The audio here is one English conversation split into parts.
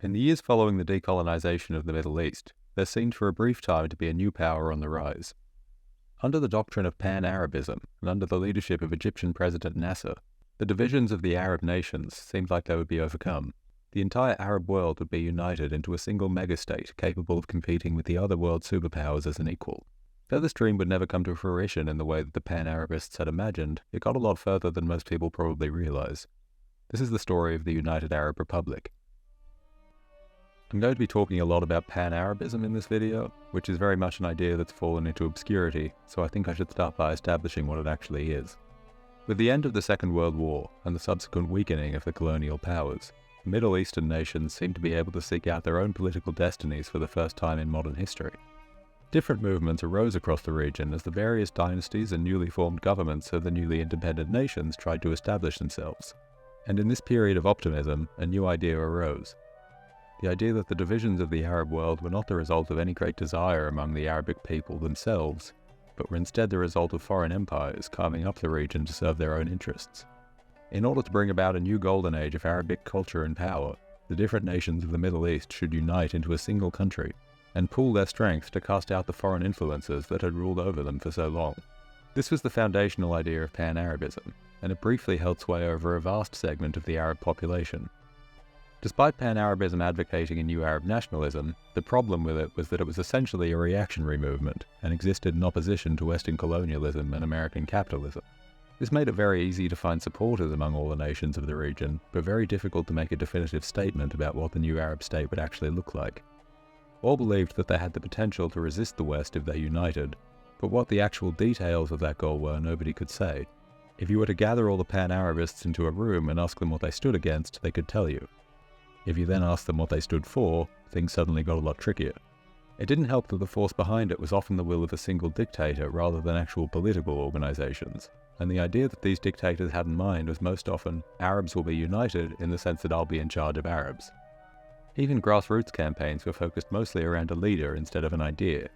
In the years following the decolonization of the Middle East, there seemed for a brief time to be a new power on the rise. Under the doctrine of Pan-Arabism and under the leadership of Egyptian President Nasser, the divisions of the Arab nations seemed like they would be overcome. The entire Arab world would be united into a single megastate capable of competing with the other world superpowers as an equal. Though this dream would never come to fruition in the way that the Pan-Arabists had imagined, it got a lot further than most people probably realize. This is the story of the United Arab Republic. I'm going to be talking a lot about Pan-Arabism in this video, which is very much an idea that's fallen into obscurity, so I think I should start by establishing what it actually is. With the end of the Second World War and the subsequent weakening of the colonial powers, the Middle Eastern nations seemed to be able to seek out their own political destinies for the first time in modern history. Different movements arose across the region as the various dynasties and newly formed governments of the newly independent nations tried to establish themselves. And in this period of optimism, a new idea arose. The idea that the divisions of the Arab world were not the result of any great desire among the Arabic people themselves, but were instead the result of foreign empires carving up the region to serve their own interests. In order to bring about a new golden age of Arabic culture and power, the different nations of the Middle East should unite into a single country and pool their strength to cast out the foreign influences that had ruled over them for so long. This was the foundational idea of Pan-Arabism, and it briefly held sway over a vast segment of the Arab population. Despite Pan-Arabism advocating a new Arab nationalism, the problem with it was that it was essentially a reactionary movement and existed in opposition to Western colonialism and American capitalism. This made it very easy to find supporters among all the nations of the region, but very difficult to make a definitive statement about what the new Arab state would actually look like. All believed that they had the potential to resist the West if they united, but what the actual details of that goal were nobody could say. If you were to gather all the Pan-Arabists into a room and ask them what they stood against, they could tell you. If you then asked them what they stood for, things suddenly got a lot trickier. It didn't help that the force behind it was often the will of a single dictator rather than actual political organizations, and the idea that these dictators had in mind was most often, Arabs will be united in the sense that I'll be in charge of Arabs. Even grassroots campaigns were focused mostly around a leader instead of an idea.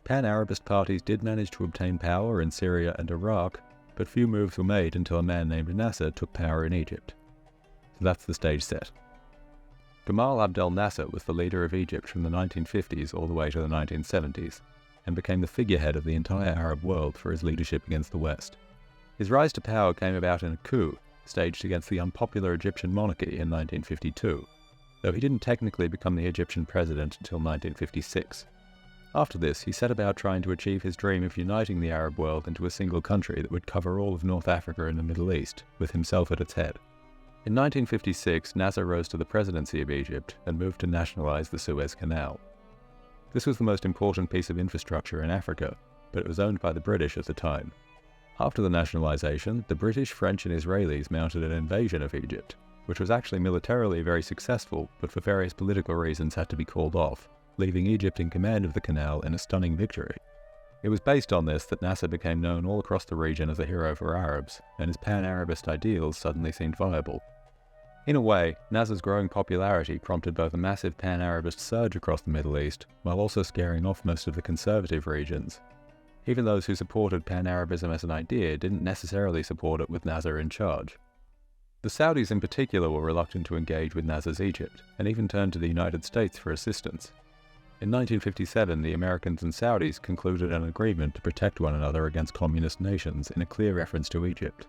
Pan-Arabist parties did manage to obtain power in Syria and Iraq, but few moves were made until a man named Nasser took power in Egypt. So that's the stage set. Gamal Abdel Nasser was the leader of Egypt from the 1950s all the way to the 1970s, and became the figurehead of the entire Arab world for his leadership against the West. His rise to power came about in a coup, staged against the unpopular Egyptian monarchy in 1952, though he didn't technically become the Egyptian president until 1956. After this, he set about trying to achieve his dream of uniting the Arab world into a single country that would cover all of North Africa and the Middle East, with himself at its head. In 1956, Nasser rose to the presidency of Egypt and moved to nationalize the Suez Canal. This was the most important piece of infrastructure in Africa, but it was owned by the British at the time. After the nationalization, the British, French and Israelis mounted an invasion of Egypt, which was actually militarily very successful, but for various political reasons had to be called off, leaving Egypt in command of the canal in a stunning victory. It was based on this that Nasser became known all across the region as a hero for Arabs, and his Pan-Arabist ideals suddenly seemed viable. In a way, Nasser's growing popularity prompted both a massive Pan-Arabist surge across the Middle East, while also scaring off most of the conservative regions. Even those who supported Pan-Arabism as an idea didn't necessarily support it with Nasser in charge. The Saudis in particular were reluctant to engage with Nasser's Egypt, and even turned to the United States for assistance. In 1957, the Americans and Saudis concluded an agreement to protect one another against communist nations in a clear reference to Egypt.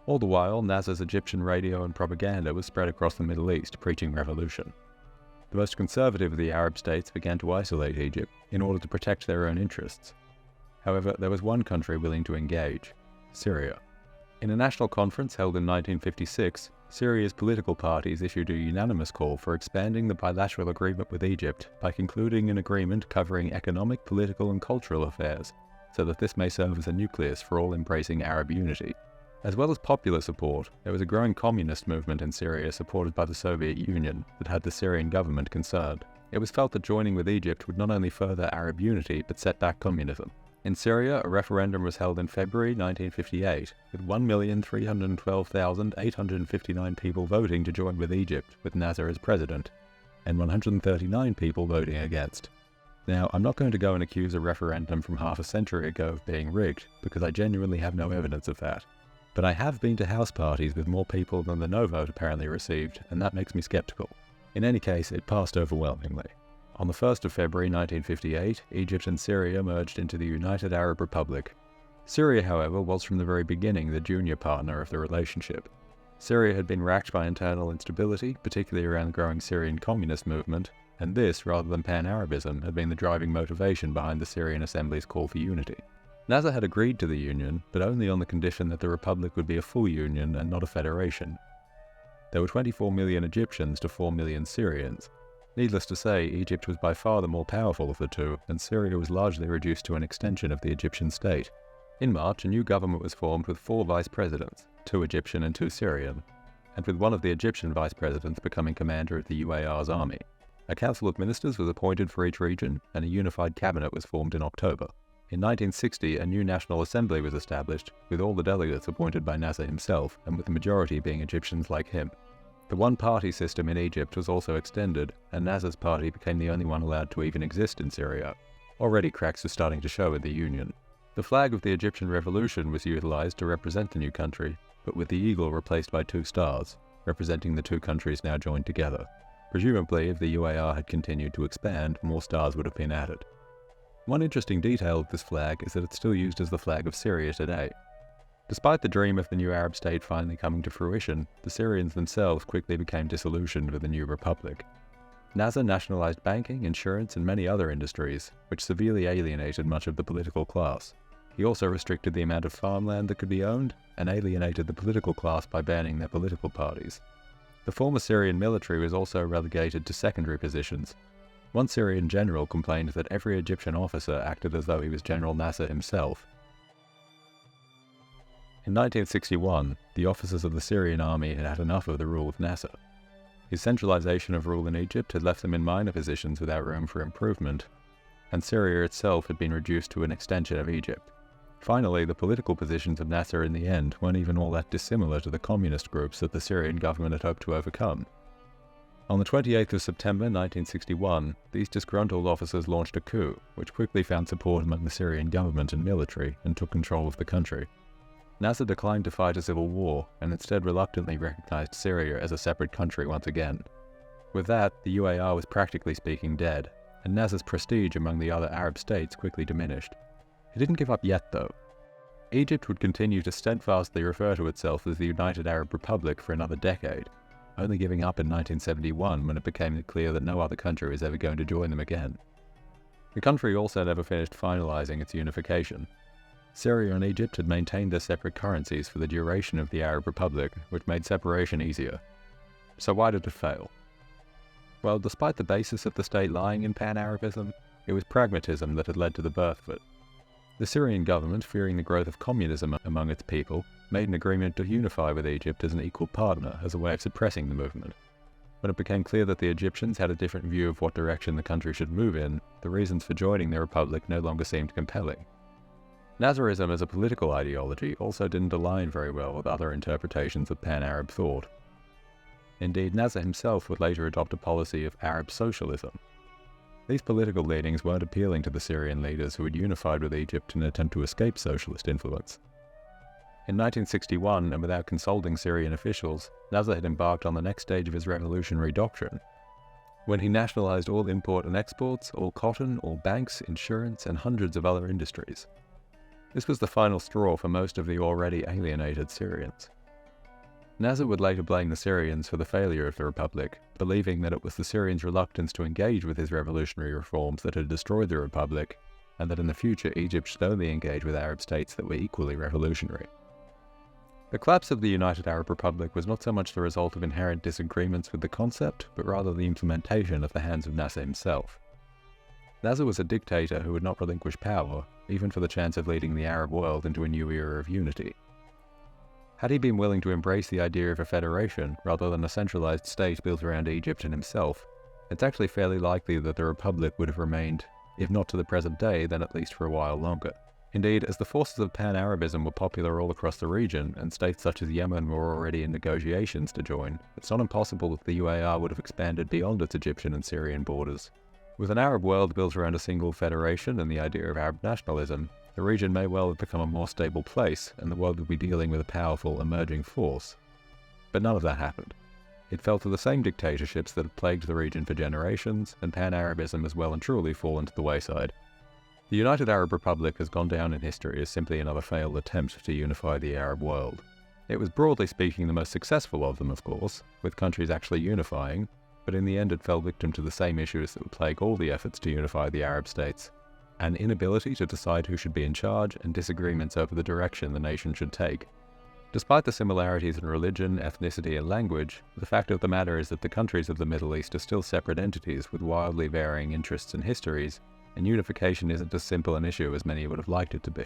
All the while, Nasser's Egyptian radio and propaganda was spread across the Middle East, preaching revolution. The most conservative of the Arab states began to isolate Egypt in order to protect their own interests. However, there was one country willing to engage: Syria. In a national conference held in 1956, Syria's political parties issued a unanimous call for expanding the bilateral agreement with Egypt by concluding an agreement covering economic, political and cultural affairs, so that this may serve as a nucleus for all embracing Arab unity. As well as popular support, there was a growing communist movement in Syria supported by the Soviet Union that had the Syrian government concerned. It was felt that joining with Egypt would not only further Arab unity but set back communism. In Syria, a referendum was held in February 1958, with 1,312,859 people voting to join with Egypt, with Nasser as president, and 139 people voting against. Now, I'm not going to go and accuse a referendum from half a century ago of being rigged, because I genuinely have no evidence of that. But I have been to house parties with more people than the no vote apparently received, and that makes me skeptical. In any case, it passed overwhelmingly. On the 1st of February 1958, Egypt and Syria merged into the United Arab Republic. Syria, however, was from the very beginning the junior partner of the relationship. Syria had been racked by internal instability, particularly around the growing Syrian communist movement, and this, rather than pan-Arabism, had been the driving motivation behind the Syrian Assembly's call for unity. Nasser had agreed to the union, but only on the condition that the republic would be a full union and not a federation. There were 24 million Egyptians to 4 million Syrians. Needless to say, Egypt was by far the more powerful of the two, and Syria was largely reduced to an extension of the Egyptian state. In March, a new government was formed with 4 vice presidents, 2 Egyptian and 2 Syrian, and with one of the Egyptian vice presidents becoming commander of the UAR's army. A council of ministers was appointed for each region, and a unified cabinet was formed in October. In 1960, a new National Assembly was established, with all the delegates appointed by Nasser himself, and with the majority being Egyptians like him. The one-party system in Egypt was also extended, and Nasser's party became the only one allowed to even exist in Syria. Already cracks were starting to show in the union. The flag of the Egyptian Revolution was utilized to represent the new country, but with the eagle replaced by 2 stars, representing the 2 countries now joined together. Presumably, if the UAR had continued to expand, more stars would have been added. One interesting detail of this flag is that it's still used as the flag of Syria today. Despite the dream of the new Arab state finally coming to fruition, the Syrians themselves quickly became disillusioned with the new republic. Nasser nationalized banking, insurance, and many other industries, which severely alienated much of the political class. He also restricted the amount of farmland that could be owned, and alienated the political class by banning their political parties. The former Syrian military was also relegated to secondary positions. One Syrian general complained that every Egyptian officer acted as though he was General Nasser himself. In 1961, the officers of the Syrian army had had enough of the rule of Nasser. His centralization of rule in Egypt had left them in minor positions without room for improvement, and Syria itself had been reduced to an extension of Egypt. Finally, the political positions of Nasser in the end weren't even all that dissimilar to the communist groups that the Syrian government had hoped to overcome. On the 28th of September 1961, these disgruntled officers launched a coup, which quickly found support among the Syrian government and military and took control of the country. Nasser declined to fight a civil war and instead reluctantly recognized Syria as a separate country once again. With that, the UAR was practically speaking dead, and Nasser's prestige among the other Arab states quickly diminished. He didn't give up yet, though. Egypt would continue to steadfastly refer to itself as the United Arab Republic for another decade, only giving up in 1971 when it became clear that no other country was ever going to join them again. The country also never finished finalizing its unification. Syria and Egypt had maintained their separate currencies for the duration of the Arab Republic, which made separation easier. So why did it fail? Well, despite the basis of the state lying in pan-Arabism, it was pragmatism that had led to the birth of it. The Syrian government, fearing the growth of communism among its people, made an agreement to unify with Egypt as an equal partner as a way of suppressing the movement. When it became clear that the Egyptians had a different view of what direction the country should move in, the reasons for joining the republic no longer seemed compelling. Nasserism as a political ideology also didn't align very well with other interpretations of pan-Arab thought. Indeed, Nasser himself would later adopt a policy of Arab socialism. These political leanings weren't appealing to the Syrian leaders who had unified with Egypt in an attempt to escape socialist influence. In 1961, and without consulting Syrian officials, Nasser had embarked on the next stage of his revolutionary doctrine, when he nationalized all import and exports, all cotton, all banks, insurance, and hundreds of other industries. This was the final straw for most of the already alienated Syrians. Nasser would later blame the Syrians for the failure of the republic, believing that it was the Syrians' reluctance to engage with his revolutionary reforms that had destroyed the republic, and that in the future Egypt should only engage with Arab states that were equally revolutionary. The collapse of the United Arab Republic was not so much the result of inherent disagreements with the concept, but rather the implementation at the hands of Nasser himself. Nasser was a dictator who would not relinquish power, even for the chance of leading the Arab world into a new era of unity. Had he been willing to embrace the idea of a federation rather than a centralized state built around Egypt and himself, it's actually fairly likely that the republic would have remained, if not to the present day, then at least for a while longer. Indeed, as the forces of pan-Arabism were popular all across the region, and states such as Yemen were already in negotiations to join, it's not impossible that the UAR would have expanded beyond its Egyptian and Syrian borders. With an Arab world built around a single federation and the idea of Arab nationalism, the region may well have become a more stable place, and the world would be dealing with a powerful emerging force. But none of that happened. It fell to the same dictatorships that have plagued the region for generations, and Pan-Arabism has well and truly fallen to the wayside. The United Arab Republic has gone down in history as simply another failed attempt to unify the Arab world. It was broadly speaking the most successful of them, of course, with countries actually unifying, but in the end it fell victim to the same issues that would plague all the efforts to unify the Arab states: an inability to decide who should be in charge and disagreements over the direction the nation should take. Despite the similarities in religion, ethnicity and language, the fact of the matter is that the countries of the Middle East are still separate entities with wildly varying interests and histories, and unification isn't as simple an issue as many would have liked it to be.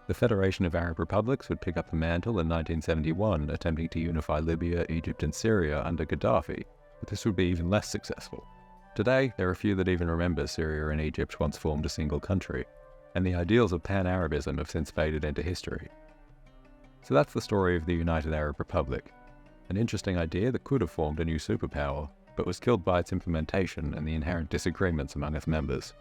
The Federation of Arab Republics would pick up the mantle in 1971, attempting to unify Libya, Egypt and Syria under Gaddafi, but this would be even less successful. Today, there are few that even remember Syria and Egypt once formed a single country, and the ideals of Pan-Arabism have since faded into history. So that's the story of the United Arab Republic, an interesting idea that could have formed a new superpower, but was killed by its implementation and the inherent disagreements among its members.